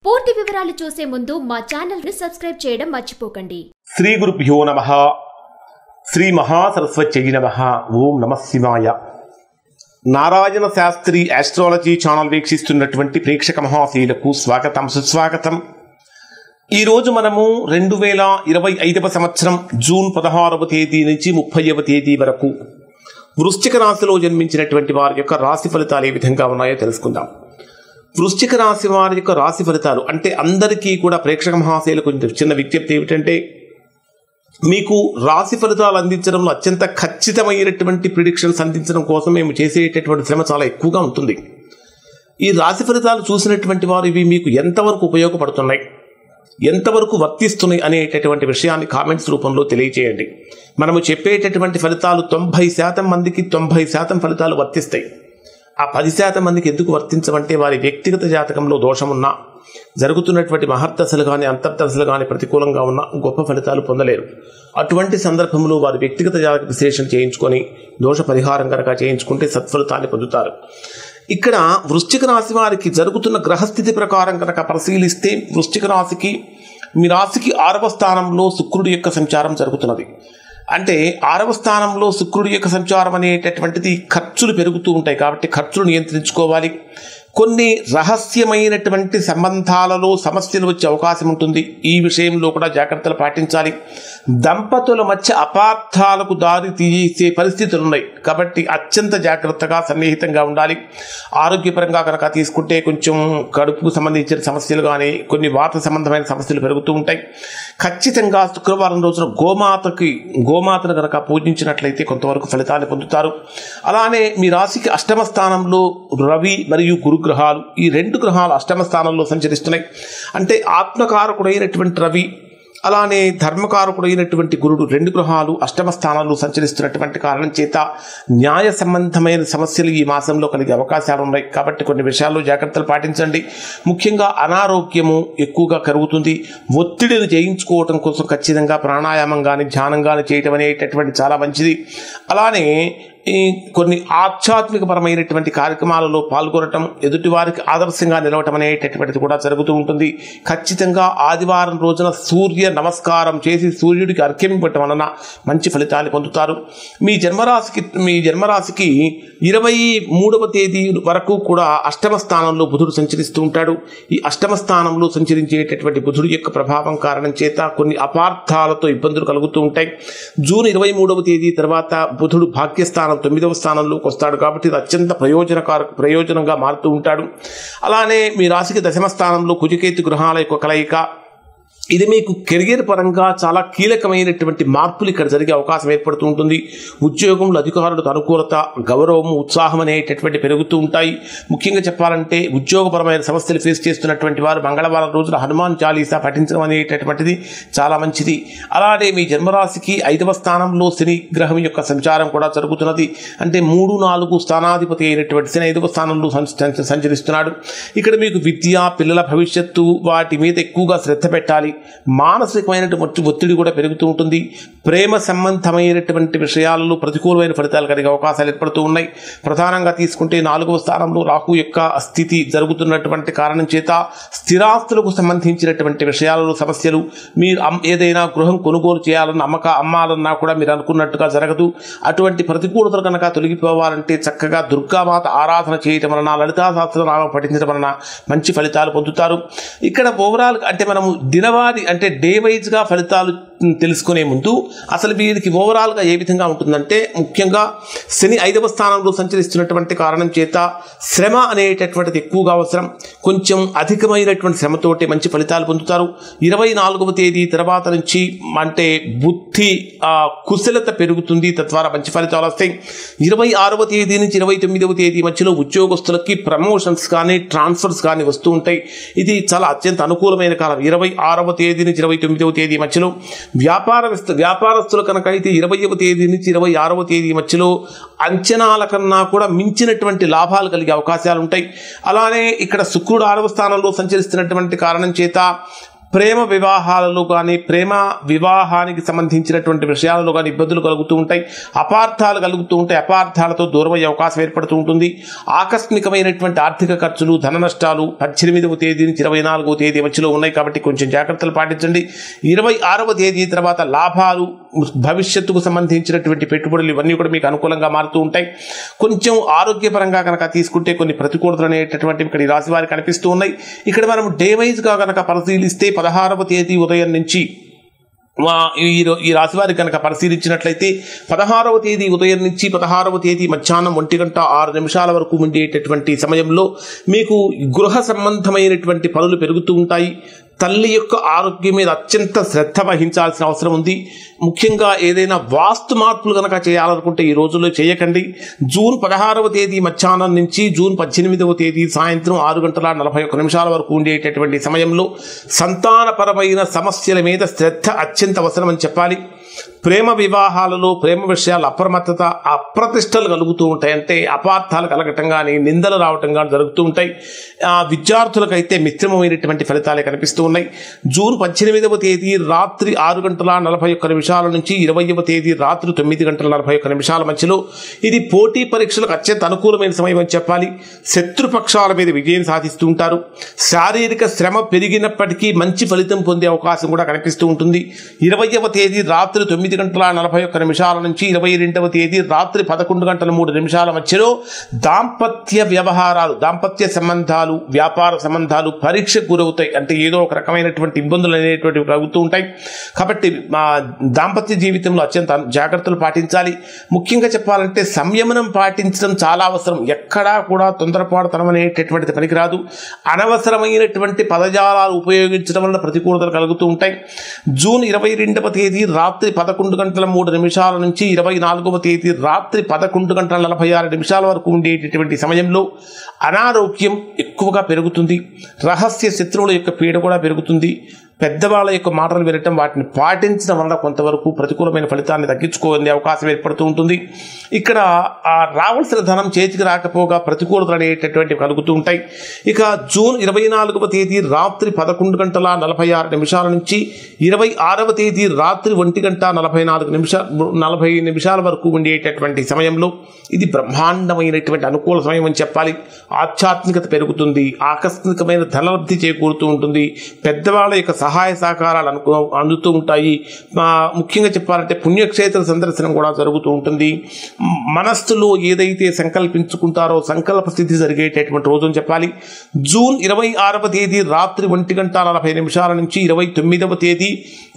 పూర్తి వివరాలు చూసే ముందు మా ఛానల్ ని సబ్స్క్రైబ్ చేయడం మర్చిపోకండి. శ్రీ గురుభ్యో నమః. శ్రీ మహాసరస్వత్యై నమః. ఓం నమః శివాయ. నారాయణ శాస్త్రి ఆస్ట్రాలజీ ఛానల్ వీక్షిస్తున్నటువంటి ప్రేక్షక మహాశీలకు స్వాగతం, సుస్వాగతం. ఈరోజు మనము 2025 సంవత్సరం జూన్ 16వ తేదీ నుంచి 30వ తేదీ వరకు వృశ్చిక రాశిలో జన్మించినటువంటి వారి యొక్క రాశి ఫలితాలు ఏ విధంగా ఉన్నాయో తెలుసుకుందాం. వృశ్చిక రాశి వారి యొక్క రాశి ఫలితాలు అంటే అందరికీ కూడా ప్రేక్షక మహాశయులకు చిన్న విజ్ఞప్తి ఏమిటంటే, మీకు రాశి ఫలితాలు అందించడంలో అత్యంత ఖచ్చితమైనటువంటి ప్రిడిక్షన్స్ అందించడం కోసం మేము చేసేటటువంటి శ్రమ చాలా ఎక్కువగా ఉంటుంది. ఈ రాశి ఫలితాలు చూసినటువంటి వారు ఇవి మీకు ఎంతవరకు ఉపయోగపడుతున్నాయి, ఎంతవరకు వర్తిస్తున్నాయి అనేటటువంటి విషయాన్ని కామెంట్స్ రూపంలో తెలియజేయండి. మనము చెప్పేటటువంటి ఫలితాలు 90% మందికి 90% ఫలితాలు వర్తిస్తాయి. ఆ 10% మందికి ఎందుకు వర్తించమంటే వారి వ్యక్తిగత జాతకంలో దోషమున్నా, జరుగుతున్నటువంటి మహర్దశలు కానీ అంతర్దశలు కానీ ప్రతికూలంగా ఉన్న గొప్ప ఫలితాలు పొందలేరు. అటువంటి సందర్భంలో వారి వ్యక్తిగత జాతక విశ్లేషణ చేయించుకొని దోష పరిహారం కనుక చేయించుకుంటే సత్ఫలితాన్ని పొందుతారు. ఇక్కడ వృశ్చిక రాశి వారికి జరుగుతున్న గ్రహస్థితి ప్రకారం కనుక పరిశీలిస్తే, వృశ్చిక రాశికి మీ రాశికి 6వ స్థానంలో శుక్రుడి యొక్క సంచారం జరుగుతున్నది. అంటే 6వ స్థానంలో శుక్రుడి యొక్క సంచారం అనేటటువంటిది ఖర్చులు పెరుగుతూ ఉంటాయి కాబట్టి ఖర్చులు నియంత్రించుకోవాలి. కొన్ని రహస్యమైనటువంటి సంబంధాలలో సమస్యలు వచ్చే అవకాశం ఉంటుంది. ఈ విషయంలో కూడా జాగ్రత్తలు పాటించాలి. దంపతుల మధ్య అపార్థాలకు దారి తీసే పరిస్థితులు ఉన్నాయి కాబట్టి అత్యంత జాగ్రత్తగా సన్నిహితంగా ఉండాలి. ఆరోగ్యపరంగా కనుక తీసుకుంటే కొంచెం కడుపుకు సంబంధించిన సమస్యలు కానీ కొన్ని వాత సంబంధమైన సమస్యలు పెరుగుతూ ఉంటాయి. ఖచ్చితంగా శుక్రవారం రోజున గోమాతను కనుక పూజించినట్లయితే కొంతవరకు ఫలితాన్ని పొందుతారు. అలానే మీ రాశికి 8వ స్థానంలో రవి మరియు గురుగ్రహాలు, ఈ 2 గ్రహాలు 8వ స్థానంలో సంచరిస్తున్నాయి. అంటే ఆత్మకారకుడైనటువంటి రవి అలానే ధర్మకారకుడైనటువంటి గురుడు 2 గ్రహాలు 8వ స్థానంలో సంచరిస్తున్నటువంటి కారణం చేత న్యాయ సంబంధమైన సమస్యలు ఈ మాసంలో కలిగే అవకాశాలు ఉన్నాయి కాబట్టి కొన్ని విషయాల్లో జాగ్రత్తలు పాటించండి. ముఖ్యంగా అనారోగ్యము ఎక్కువగా కలుగుతుంది. ఒత్తిడిని జయించుకోవటం కోసం ఖచ్చితంగా ప్రాణాయామం కానీ ధ్యానం కానీ చేయటం అనేటటువంటి చాలా మంచిది. అలానే కొన్ని ఆధ్యాత్మికపరమైనటువంటి కార్యక్రమాలలో పాల్గొనటం, ఎదుటివారికి ఆదర్శంగా నిలవటం అనేటటువంటిది కూడా జరుగుతూ ఉంటుంది. ఖచ్చితంగా ఆదివారం రోజున సూర్య నమస్కారం చేసి సూర్యుడికి అర్ఘ్యం ఇవ్వటం వలన మంచి ఫలితాన్ని పొందుతారు. మీ జన్మరాశికి 23వ తేదీ వరకు కూడా 8వ స్థానంలో బుధుడు సంచరిస్తూ ఉంటాడు. ఈ 8వ స్థానంలో సంచరించేటటువంటి బుధుడి యొక్క ప్రభావం కారణం చేత కొన్ని అపార్థాలతో ఇబ్బందులు కలుగుతూ ఉంటాయి. జూన్ 23వ తేదీ తర్వాత బుధుడు భాగ్యస్థానం 9వ స్థానంలోకి వస్తాడు కాబట్టి ఇది అత్యంత ప్రయోజనంగా మారుతూ ఉంటాడు. అలానే మీ రాశికి 10వ స్థానంలో కుజకేతు గ్రహాల యొక్క కలయిక, ఇది మీకు కెరియర్ పరంగా చాలా కీలకమైనటువంటి మార్పులు ఇక్కడ జరిగే అవకాశం ఏర్పడుతూ ఉంటుంది. ఉద్యోగంలో అధికారులకు అనుకూలత, గౌరవము, ఉత్సాహం అనేటటువంటి పెరుగుతూ ఉంటాయి. ముఖ్యంగా చెప్పాలంటే ఉద్యోగపరమైన సమస్యలు ఫేస్ చేస్తున్నటువంటి వారు మంగళవారం రోజున హనుమాన్ చాలీసా పఠించడం అనేటటువంటిది చాలా మంచిది. అలానే మీ జన్మరాశికి 5వ స్థానంలో శని గ్రహం యొక్క సంచారం కూడా జరుగుతున్నది. అంటే 3, 4 స్థానాధిపతి అయినటువంటి శని 5వ స్థానంలో సంచరిస్తున్నాడు. ఇక్కడ మీకు విద్య, పిల్లల భవిష్యత్తు వాటి మీద ఎక్కువగా శ్రద్ధ పెట్టాలి. మానసికమైనటువంటి ఒత్తిడి కూడా పెరుగుతూ ఉంటుంది. ప్రేమ సంబంధమైనటువంటి విషయాలలో ప్రతికూలమైన ఫలితాలు కలిగే అవకాశాలు ఏర్పడుతూ ఉన్నాయి. ప్రధానంగా తీసుకుంటే 4వ స్థానంలో రాహు యొక్క స్థితి జరుగుతున్నటువంటి కారణం చేత స్థిరాస్తులకు సంబంధించినటువంటి విషయాలలో సమస్యలు, మీరు ఏదైనా గృహం కొనుగోలు చేయాలన్నా అమ్మాలన్నా కూడా మీరు అనుకున్నట్టుగా జరగదు. అటువంటి ప్రతికూలతలు కనుక తొలగిపోవాలంటే చక్కగా దుర్గామాత ఆరాధన చేయటం వలన, లలితా సహస్రనామం పఠించడం వలన మంచి ఫలితాలు పొందుతారు. ఇక్కడ ఓవరాల్ అంటే మనము అంటే డే వైజ్గా ఫలితాలు తెలుసుకునే ముందు అసలు వీరికి ఓవరాల్గా ఏ విధంగా ఉంటుందంటే, ముఖ్యంగా శని 5వ స్థానంలో సంచరిస్తున్నటువంటి కారణం చేత శ్రమ అనేటటువంటిది ఎక్కువగా అవసరం. కొంచెం అధికమైనటువంటి శ్రమతోటి మంచి ఫలితాలు పొందుతారు. 24వ తేదీ తర్వాత నుంచి అంటే బుద్ధి కుశలత పెరుగుతుంది, తద్వారా మంచి ఫలితాలు వస్తాయి. 26వ తేదీ నుంచి 29వ తేదీ మధ్యలో ఉద్యోగస్తులకి ప్రమోషన్స్ కానీ ట్రాన్స్ఫర్స్ కానీ వస్తూ ఉంటాయి. ఇది చాలా అత్యంత అనుకూలమైన కాలం. 26వ తేదీ నుంచి 29వ తేదీ మధ్యలో వ్యాపారస్తుల కనుక అయితే 20వ తేదీ నుంచి 26వ తేదీ మధ్యలో అంచనాల కన్నా కూడా మించినటువంటి లాభాలు కలిగే అవకాశాలు ఉంటాయి. అలానే ఇక్కడ శుక్రుడు 6వ స్థానంలో సంచరిస్తున్నటువంటి కారణం చేత ప్రేమ వివాహాలలో కానీ ప్రేమ వివాహానికి సంబంధించినటువంటి విషయాలలో కానీ ఇబ్బందులు కలుగుతూ ఉంటాయి, అపార్థాలు కలుగుతూ ఉంటాయి, అపార్థాలతో దూరమయ్యే అవకాశం ఏర్పడుతూ ఉంటుంది. ఆకస్మికమైనటువంటి ఆర్థిక ఖర్చులు, ధన నష్టాలు 18వ తేదీ నుంచి 24వ తేదీ మధ్యలో ఉన్నాయి కాబట్టి కొంచెం జాగ్రత్తలు పాటించండి. 26వ తేదీ తర్వాత లాభాలు, భవిష్యత్తుకు సంబంధించినటువంటి పెట్టుబడులు ఇవన్నీ కూడా మీకు అనుకూలంగా మారుతూ ఉంటాయి. కొంచెం ఆరోగ్యపరంగా కనుక తీసుకుంటే కొన్ని ప్రతికూలతలు అనేటటువంటివి ఇక్కడ ఈ రాశి వారికి కనిపిస్తూ ఉన్నాయి. ఇక్కడ మనం డే వైజ్గా కనుక పరిశీలిస్తే 16వ తేదీ ఉదయం నుంచి ఈ రాశి వారికి కనుక పరిశీలించినట్లయితే 16వ తేదీ ఉదయం నుంచి 16వ తేదీ మధ్యాహ్నం 1:06 వరకు ఉండేటటువంటి సమయంలో మీకు గృహ సంబంధమైనటువంటి పనులు పెరుగుతూ ఉంటాయి. తల్లి యొక్క ఆరోగ్యం మీద అత్యంత శ్రద్ధ వహించాల్సిన అవసరం ఉంది. ముఖ్యంగా ఏదైనా వాస్తు మార్పులు కనుక చేయాలనుకుంటే ఈ రోజుల్లో చేయకండి. జూన్ 16వ తేదీ మధ్యాహ్నం నుంచి జూన్ 18వ తేదీ సాయంత్రం 6:41 వరకు ఉండేటటువంటి సమయంలో సంతానపరమైన సమస్యల మీద శ్రద్ధ అత్యంత అవసరం అని చెప్పాలి. ప్రేమ వివాహాలలో ప్రేమ విషయాలు అప్రమత్తత, అప్రతిష్టలు కలుగుతూ ఉంటాయి. అంటే అపార్థాలు కలగటం కానీ నిందలు రావటం కానీ జరుగుతూ ఉంటాయి. విద్యార్థులకైతే మిశ్రమమైనటువంటి ఫలితాలే కనిపిస్తూ ఉన్నాయి. జూన్ 18వ తేదీ రాత్రి 6:41 నుంచి 20వ తేదీ రాత్రి 9:41 మధ్యలో ఇది పోటీ పరీక్షలకు అత్యంత అనుకూలమైన సమయం అని చెప్పాలి. శత్రుపక్షాల మీద విజయం సాధిస్తూ ఉంటారు. శారీరక శ్రమ పెరిగినప్పటికీ మంచి ఫలితం పొందే అవకాశం కూడా కనిపిస్తూ ఉంటుంది. 20వ తేదీ రాత్రి 9:41 నుంచి 22వ తేదీ రాత్రి 11:03 మధ్యలో దాంపత్య వ్యవహారాలు, దాంపత్య సంబంధాలు, వ్యాపార సంబంధాలు పరీక్షకు గురవుతాయి. అంటే ఏదో ఒక రకమైనటువంటి ఇబ్బందులు అనేటువంటివి కలుగుతూ ఉంటాయి. కాబట్టి దాంపత్య జీవితంలో అత్యంత జాగ్రత్తలు పాటించాలి. ముఖ్యంగా చెప్పాలంటే సంయమనం పాటించడం చాలా అవసరం. ఎక్కడా కూడా తొందరపాటుతనం అనేటటువంటిది పనికిరాదు. అనవసరమైనటువంటి పదజాలాలు ఉపయోగించడం వల్ల ప్రతికూలతలు కలుగుతూ ఉంటాయి. జూన్ 22వ తేదీ రాత్రి 11:03 నుంచి 24వ తేదీ రాత్రి 11:46 వరకు ఉండేటటువంటి సమయంలో అనారోగ్యం ఎక్కువగా పెరుగుతుంది. రహస్య శత్రువుల యొక్క పీడ కూడా పెరుగుతుంది. పెద్దవాళ్ళ యొక్క మాటలు వినటం, వాటిని పాటించడం వల్ల కొంతవరకు ప్రతికూలమైన ఫలితాన్ని తగ్గించుకోవాలనే అవకాశం ఏర్పడుతూ ఉంటుంది. ఇక్కడ రావాల్సిన ధనం చేతికి రాకపోగా ప్రతికూలతలు అనేటటువంటివి కలుగుతూ ఉంటాయి. ఇక జూన్ 24వ తేదీ రాత్రి 11:46 నుంచి 26వ తేదీ రాత్రి 1:40 వరకు ఉండేటటువంటి సమయంలో ఇది బ్రహ్మాండమైనటువంటి అనుకూల సమయం అని చెప్పాలి. ఆధ్యాత్మికత పెరుగుతుంది, ఆకస్మికమైన ధనలబ్ధి చేకూరుతూ ఉంటుంది, పెద్దవాళ్ళ యొక్క సహాయ సహకారాలు అందుతూ ఉంటాయి. ముఖ్యంగా చెప్పాలంటే పుణ్యక్షేత్ర సందర్శనం కూడా జరుగుతూ ఉంటుంది. మనస్సులో ఏదైతే సంకల్పించుకుంటారో సంకల్ప స్థితి జరిగేటటువంటి రోజు అని చెప్పాలి. జూన్ 26వ తేదీ రాత్రి 1:40 నుంచి 29వ తేదీ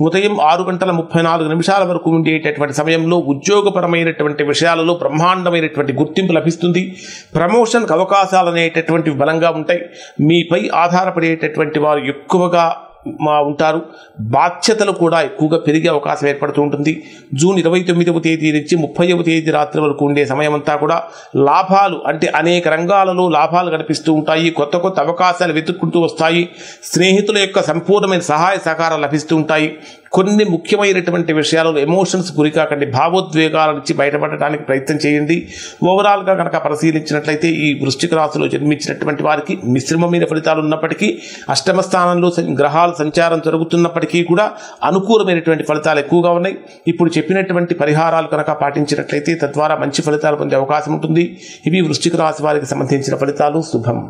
ఉదయం 6:34 వరకు ఉండేటటువంటి సమయంలో ఉద్యోగపరమైనటువంటి విషయాలలో బ్రహ్మాండమైనటువంటి గుర్తింపు లభిస్తుంది. ప్రమోషన్కి అవకాశాలు అనేటటువంటివి బలంగా ఉంటాయి. మీపై ఆధారపడేటటువంటి వారు ఎక్కువగా ఉంటారు. బాధ్యతలు కూడా ఎక్కువగా పెరిగే అవకాశం ఏర్పడుతూ ఉంటుంది. జూన్ 29వ తేదీ నుంచి 30వ తేదీ రాత్రి వరకు ఉండే సమయం అంతా కూడా లాభాలు, అంటే అనేక రంగాలలో లాభాలు కనిపిస్తూ ఉంటాయి. కొత్త కొత్త అవకాశాలు వెతుక్కుంటూ వస్తాయి. స్నేహితుల యొక్క సంపూర్ణమైన సహాయ సహకారాలు లభిస్తూ ఉంటాయి. కొన్ని ముఖ్యమైనటువంటి విషయాలలో ఎమోషన్స్ గురికాకండి, భావోద్వేగాల నుంచి బయటపడటానికి ప్రయత్నం చేయండి. ఓవరాల్గా కనుక పరిశీలించినట్లయితే ఈ వృశ్చిక రాశిలో జన్మించినటువంటి వారికి మిశ్రమమైన ఫలితాలు ఉన్నప్పటికీ, అష్టమ స్థానంలో గ్రహాల సంచారం జరుగుతున్నప్పటికీ కూడా అనుకూలమైనటువంటి ఫలితాలు ఎక్కువగా ఉన్నాయి. ఇప్పుడు చెప్పినటువంటి పరిహారాలు కనుక పాటించినట్లయితే తద్వారా మంచి ఫలితాలు పొందే అవకాశం ఉంటుంది. ఇవి వృశ్చిక రాశి వారికి సంబంధించిన ఫలితాలు. శుభం.